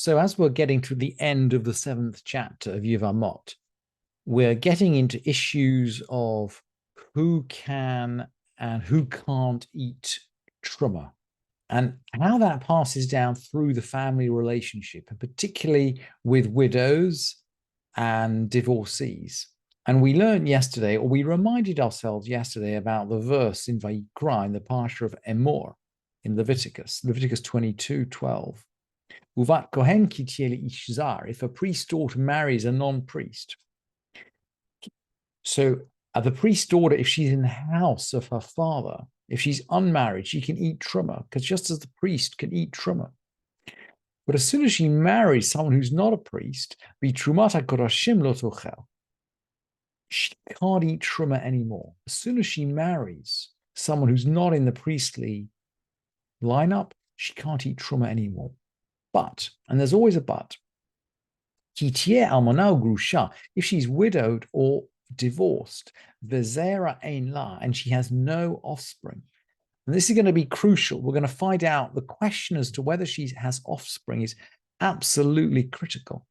So as we're getting to the end of the 7th chapter of Yevamot, we're getting into issues of who can and who can't eat truma, and how that passes down through the family relationship, and particularly with widows and divorcees. And we learned yesterday, or we reminded ourselves yesterday, about the verse in Vayikra, in the parsha of Emor, in Leviticus 22:12. Uvat kohen ki tieli ish zar, if a priest daughter marries a non-priest. So the priest daughter, if she's in the house of her father, if she's unmarried, she can eat truma, because just as the priest can eat truma. But as soon as she marries someone who's not a priest, she can't eat truma anymore. As soon as she marries someone who's not in the priestly lineup, she can't eat truma anymore. But, and there's always a but, if she's widowed or divorced, and she has no offspring. And this is going to be crucial. We're going to find out the question as to whether she has offspring is absolutely critical.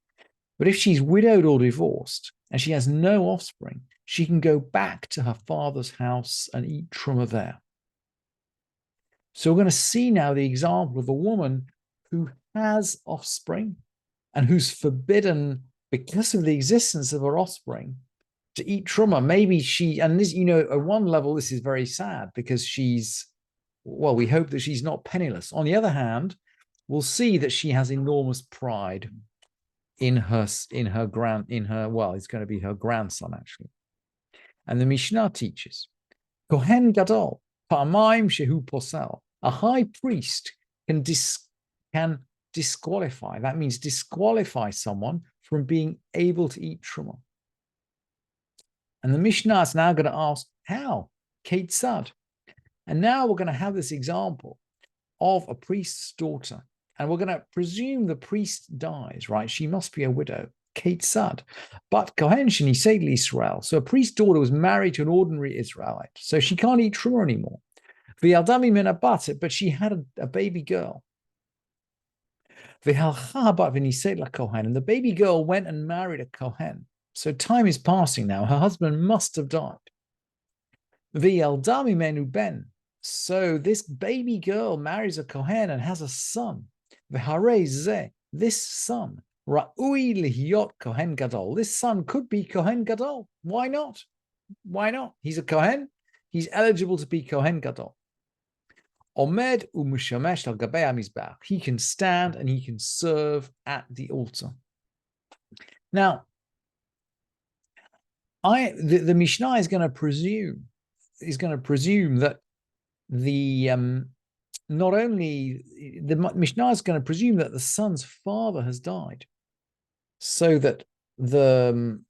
But if she's widowed or divorced and she has no offspring, she can go back to her father's house and eat truma there. So we're going to see now the example of a woman who has offspring and who's forbidden, because of the existence of her offspring, to eat truma. Maybe she, and this, at one level, this is very sad because we hope that she's not penniless. On the other hand, we'll see that she has enormous pride in it's going to be her grandson, actually. And the Mishnah teaches, Kohen Gadol, Pa'amaim Shehu Posel, a high priest can disqualify. That means disqualify someone from being able to eat truma. And the Mishnah is now going to ask, how? Ketzad. And now we're going to have this example of a priest's daughter. And we're going to presume the priest dies, right? She must be a widow. Ketzad. But Kohen Shenisei Israel. So a priest's daughter was married to an ordinary Israelite. So she can't eat truma anymore. V'yaldami menabat, but she had a baby girl. And the baby girl went and married a Kohen. So time is passing now. Her husband must have died. V'yaldami menu ben. So this baby girl marries a Kohen and has a son. V'harei zeh. This son, ra'ui lihyot Kohen Gadol. This son could be Kohen Gadol. Why not? Why not? He's a Kohen. He's eligible to be Kohen Gadol. Omed u'mushamesh al gabei hamizbach. He can stand and he can serve at the altar. Now, the Mishnah is going to presume that not only the Mishnah is going to presume that the son's father has died, so that the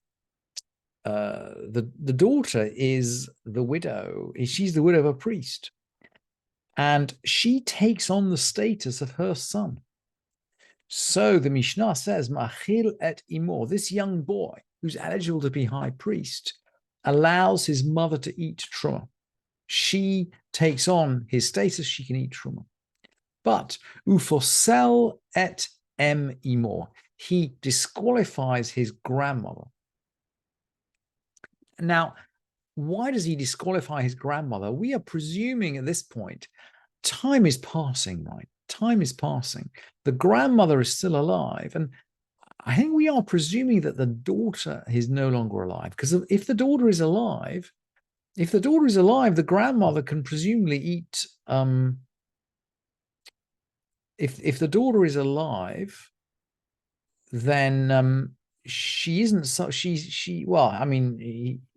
daughter is the widow. She's the widow of a priest, and she takes on the status of her son. So the Mishnah says, "Machil et imo." This young boy who's eligible to be high priest allows his mother to eat truma. She takes on his status, she can eat truma. But ufosel et em imo, he disqualifies his grandmother. Now, why does he disqualify his grandmother? We are presuming at this point, time is passing, right? Time is passing. The grandmother is still alive, and I think we are presuming that the daughter is no longer alive, because if the daughter is alive, the grandmother can presumably eat. If the daughter is alive, then she isn't. So well, I mean,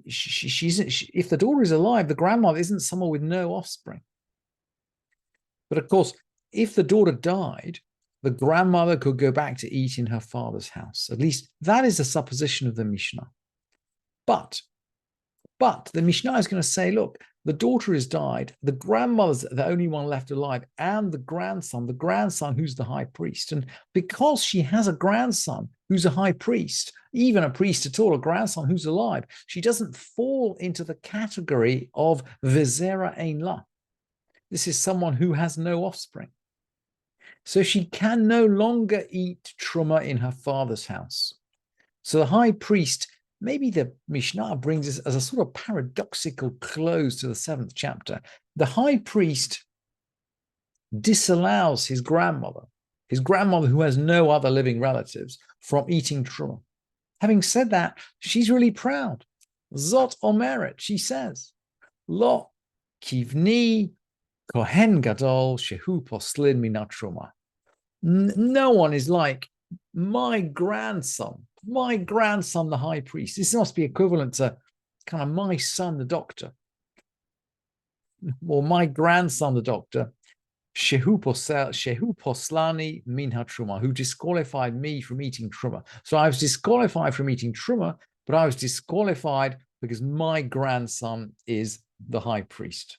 if the daughter is alive, the grandmother isn't someone with no offspring. But of course, if the daughter died, the grandmother could go back to eat in her father's house. At least that is the supposition of the Mishnah. But the Mishnah is going to say, look, the daughter has died, the grandmother's the only one left alive, and the grandson who's the high priest. And because she has a grandson who's a high priest, even a priest at all, a grandson who's alive, she doesn't fall into the category of Vizera Ein La. This is someone who has no offspring. So she can no longer eat truma in her father's house. So the high priest, maybe the Mishnah brings us as a sort of paradoxical close to the 7th chapter. The high priest disallows his grandmother who has no other living relatives, from eating truma. Having said that, she's really proud. Zot omeret, she says, Lo kivni kohen gadol shehu poslin minat truma. No one is like my grandson, the high priest. This must be equivalent to kind of my son, the doctor, or my grandson, the doctor, Shehu poslani min truma, who disqualified me from eating truma. So I was disqualified from eating truma, but I was disqualified because my grandson is the high priest.